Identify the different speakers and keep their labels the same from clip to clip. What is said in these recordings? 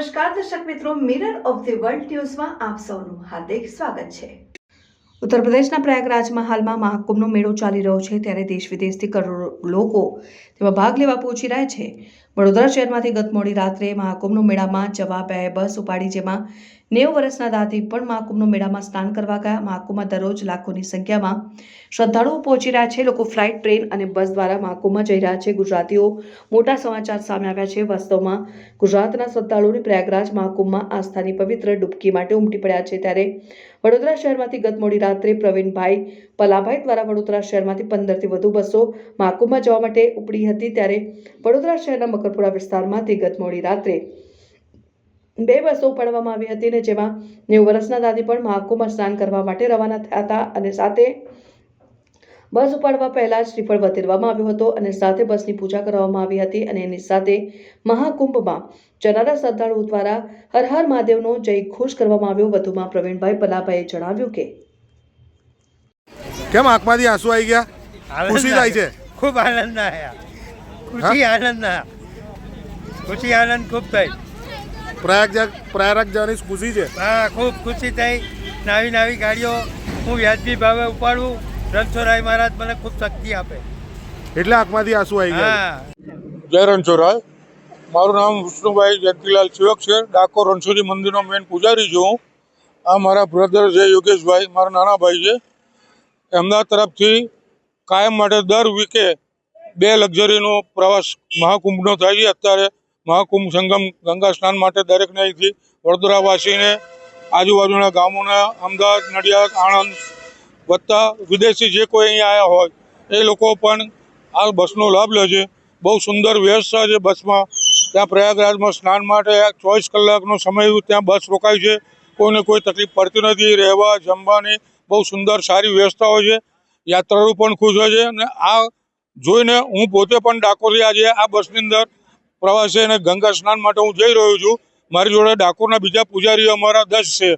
Speaker 1: નમસ્કાર દર્શક મિત્રો, મિરર ઓફ ધ વર્લ્ડ ન્યૂઝમાં આપ સૌનું હાર્દિક સ્વાગત છે। ઉત્તર પ્રદેશના પ્રયાગરાજમાં હાલમાં મહાકુંભનો મેળો ચાલી રહ્યો છે, ત્યારે દેશ વિદેશથી કરોડો લોકો તેમાં ભાગ લેવા પહોંચી રહ્યા છે। વડોદરા શહેરમાંથી ગત મોડી રાત્રે મહાકુંભનો મેળામાં જવા બે બસ ઉપાડી, જેમાં 90 વર્ષના દાદી પણ મહાકુંભનો મેળામાં સ્નાન કરવા ગયા। મહાકુંભમાં દરરોજ લાખોની સંખ્યામાં શ્રદ્ધાળુઓ પહોંચી રહ્યા છે। લોકો ફ્લાઇટ, ટ્રેન અને બસ દ્વારા મહાકુંભમાં જઈ રહ્યા છે। ગુજરાતીઓ મોટા સમાચાર સામે આવ્યા છે। વાસ્તવમાં ગુજરાતના શ્રદ્ધાળુઓની પ્રયાગરાજ મહાકુંભમાં આસ્થાની પવિત્ર ડૂબકી માટે ઉમટી પડ્યા છે। ત્યારે વડોદરા શહેરમાંથી ગત મોડી રાત્રે પ્રવીણભાઈ પલાભાઈ દ્વારા વડોદરા શહેરમાંથી 15થી વધુ બસો મહાકુંભમાં જવા માટે ઉપડી હતી। ત્યારે વડોદરા શહેરના મકરપુરા વિસ્તારમાંથી ગત મોડી રાત્રે બે બસો ઉપાડવામાં આવી હતી, અને જેમાં 90 વર્ષના દાદી પણ મહાકુંભમાં સ્નાન કરવા માટે રવાના થયા હતા, અને સાથે બસ ઉપાડવા પહેલા શ્રીફળ વધેરવામાં આવ્યો હતો, અને સાથે બસની પૂજા કરવામાં આવી હતી, અને એની સાથે મહાકુંભમાં જનારા શ્રદ્ધાળુઓ દ્વારા હર હર મહાદેવનો જય ઘોષ કરવામાં આવ્યો। વધુમાં પ્રવીણભાઈ પલાભાઈએ જણાવ્યું કે
Speaker 2: કેમ આંખમાંથી આંસુ આવી ગયા? ખુશી થાય છે?
Speaker 3: ખૂબ આનંદ આવ્યા, ખુશી આનંદ ખૂબ થઈ।
Speaker 2: પ્રયાગ જવાની ખુશી છે?
Speaker 3: હા, ખૂબ ખુશી થઈ। નવી ગાડીઓ હું વ્યાજબી ભાવે ઉપાડું, રણછોડરાય મહારાજ મને ખૂબ શક્તિ આપે
Speaker 2: એટલે આંખમાંથી આંસુ આવી ગયા।
Speaker 4: જય રણછોડરાય। મારું નામ વિષ્ણુભાઈ જયંતિલાલ સેવક છે। ડાકોર રણછોડી મંદિરનો મેન પૂજારી છું। આ મારા બ્રધર છે યોગેશભાઈ, મારા નાના ભાઈ છે। એમના તરફથી કાયમ માટે દર વીકે 2 લક્ઝરીનો પ્રવાસ મહાકુંભનો થાય છે। અત્યારે મહાકુંભ સંગમ ગંગા સ્નાન માટે દરેકને અહીંથી વડોદરાવાસીને, આજુબાજુના ગામોના, અમદાવાદ, નડિયાદ, આણંદ વત્તા વિદેશી જે કોઈ અહીંયા આવ્યા હોય એ લોકો પણ આ બસનો લાભ લે છે। બહુ સુંદર વ્યવસ્થા છે બસમાં। ત્યાં પ્રયાગરાજમાં સ્નાન માટે 24 કલાકનો સમય ત્યાં બસ રોકાય છે। કોઈને કોઈ તકલીફ પડતી નથી, રહેવા જમવાની બહુ સુંદર સારી વ્યવસ્થા હોય છે। યાત્રાળુ પણ ખુશ હોય છે, અને આ જોઈને હું પોતે પણ ડાકોરથી આજે આ બસની અંદર પ્રવાસે અને ગંગા સ્નાન માટે હું જઈ રહ્યો છું। મારી જોડે ડાકોરના બીજા પૂજારીઓ અમારા 10 છે,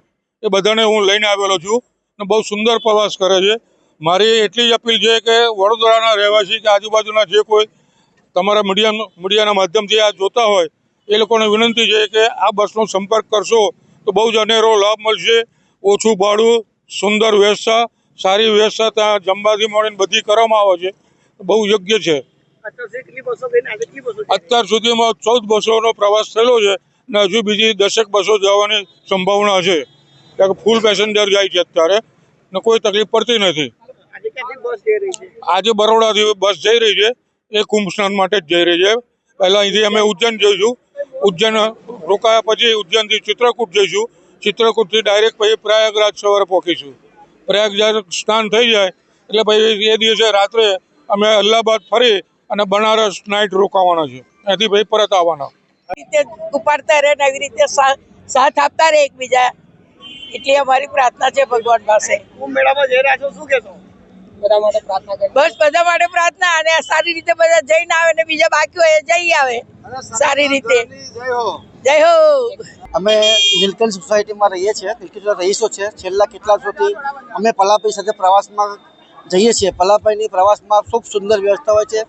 Speaker 4: એ બધાને હું લઈને આવેલો છું, અને બહુ સુંદર પ્રવાસ કરે છે। મારી એટલી જ અપીલ છે કે વડોદરાના રહેવાસી કે આજુબાજુના જે કોઈ તમારા મીડિયાના માધ્યમથી આ જોતા હોય એ લોકોને વિનંતી છે કે આ બસનો સંપર્ક કરશો તો બહુ જ અનેરો લાભ મળશે। ઓછું ભાડું, સુંદર વ્યવસ્થા, સારી વ્યવસ્થા, ત્યાં જમવાથી મળીને બધી કરવામાં આવે છે, બહુ યોગ્ય છે। અત્યાર સુધીમાં 14 બસોનો પ્રવાસ થયેલો છે, અને હજુ બીજી 10 બસો જવાની સંભાવના છે, કારણ કે ફૂલ પેસેન્જર જાય છે અત્યારે, ને કોઈ તકલીફ પડતી નથી। આજે બરોડાથી બસ જઈ રહી છે, એ કુંભ સ્નાન માટે જ જઈ રહી છે। પહેલાં અહીંથી અમે ઉજ્જૈન જઈશું, ઉજ્જૈન રોકાયા પછી ઉજ્જૈનથી ચિત્રકૂટ જઈશું, ચિત્રકૂટથી ડાયરેક્ટ પછી પ્રયાગરાજ સવારે પહોંચીશું। પ્રયાગરાજ સ્નાન થઈ જાય એટલે પછી એ દિવસે રાત્રે અમે અલ્હાબાદ ફરી અને બનારસ નાઇટ રોકાવાના છે, ત્યાંથી પછી પરત આવવાના।
Speaker 5: રીતે ઉપાડતા રહે, નવી રીતે સાથ આપતા રહે એકબીજા, એટલી અમારી પ્રાર્થના છે ભગવાન પાસે।
Speaker 3: મેળામાં જઈ રહ્યા છો, શું કહેશો?
Speaker 5: બસ બધા માટે પ્રાર્થના, અને સારી રીતે બધા જઈને આવે, ને બીજા બાકી હોય એ જઈ આવે સારી રીતે। જય હો।
Speaker 6: અમે નીલકંઠ સોસાયટીમાં રહીએ છીએ, નીલકંઠના રહીશો છે। છેલ્લા કેટલા વર્ષોથી અમે પલાભાઈ સાથે પ્રવાસમાં જઈએ છીએ। પલાભાઈની પ્રવાસમાં ખૂબ સુંદર વ્યવસ્થા હોય છે।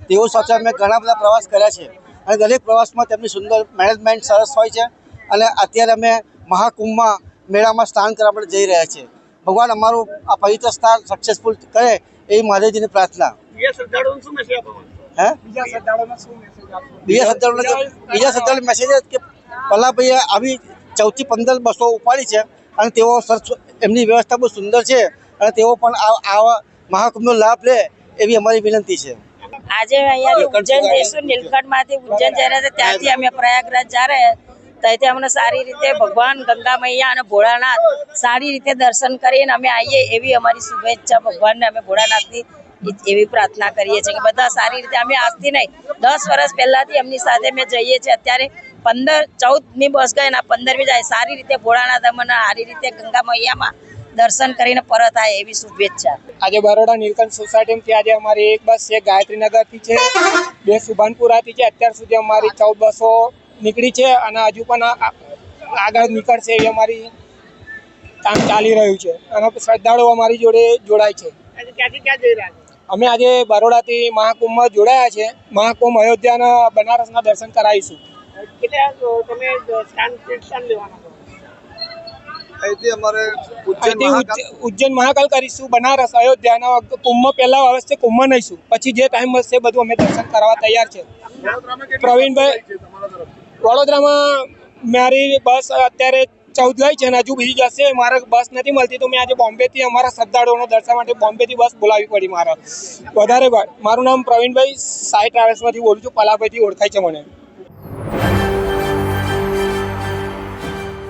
Speaker 6: તેઓ સાથે અમે ઘણા બધા પ્રવાસ કર્યા છે, અને દરેક પ્રવાસમાં તેમની સુંદર મેનેજમેન્ટ સરસ હોય છે। અને અત્યારે અમે મહાકુંભમાં મેળામાં સ્નાન કરવા માટે જઈ રહ્યા છીએ। ભગવાન અમારું આ પવિત્ર સ્થાન સક્સેસફુલ કરે એવી મહાદેવજીની પ્રાર્થના। બીજા શ્રદ્ધાળુઓને મેસેજ કે પલાભાઈએ આવી 14 થી 15 બસો ઉપાડી છે, અને તેઓ એમની વ્યવસ્થા બહુ સુંદર છે, અને તેઓ પણ આ મહાકુંભનો લાભ લે એવી અમારી વિનંતી છે।
Speaker 5: આજે અહીંયાથી ઉજ્જૈન જઈશું, નીલકંઠમાંથી ઉજ્જૈન જઈ રહ્યા હતા, ત્યાંથી અમે પ્રયાગરાજ જા રહ્યા, ત્યાંથી અમને સારી રીતે ભગવાન ગંગા મૈયા અને ભોળાનાથ સારી રીતે દર્શન કરીને અમે આવીએ એવી અમારી શુભેચ્છા ભગવાનને અમે ભોળાનાથની એવી પ્રાર્થના કરીએ છીએ કે બધા સારી રીતે, અમે આજથી નહીં 10 વર્ષ પહેલાથી એમની સાથે અમે જઈએ છીએ। અત્યારે 14ની બસ ગઈ અને 15મી જાય, સારી રીતે ભોળાનાથ અમને સારી રીતે ગંગા મૈયામાં દર્શન કરીને પરત આવે એવી શુભેચ્છા।
Speaker 7: આજે બરોડા નીલકંઠ સોસાયટીમાંથી આજે અમારી એક બસ છે ગાયત્રીનગરથી છે, 2 સુભાનપુરાથી છે। અત્યાર સુધી અમારી 14 બસો નીકળી છે, અને હજુ પણ આગળ નીકળશે એવી અમારી કામ ચાલી રહ્યું છે, અને શ્રદ્ધાળુઓ અમારી જોડે જોડાય છે। અમે આજે બરોડાથી મહાકુંભમાં જોડાયા છે। મહાકુંભ અયોધ્યાના બનારસના દર્શન કરાવીશું। તમે સ્ટેન્ડ લેવાના છો?
Speaker 6: અહીંથી અમારે
Speaker 7: અહીંથી ઉજ્જૈન મહાકાલ કરીશું, બનારસ, અયોધ્યા, કુંભ પહેલા વર્ષે કુંભ નહીશું, પછી જે ટાઈમ મળશે બધું અમે દર્શન કરવા તૈયાર છે. પ્રવીણભાઈ, વડોદરામાં મારી બસ અત્યારે 14 ગઈ છે અને હજુ બીજી જશે. મારે બસ નથી મળતી તો મેં આજે બોમ્બેથી અમારા શ્રદ્ધાળુઓના દર્શન માટે બોમ્બેથી બસ બોલાવી પડી મારે. મારું નામ પ્રવીણભાઈ, સાઈ ટ્રાવેલ્સમાંથી બોલું છું, પલાભાઈથી ઓળખાય છે મને.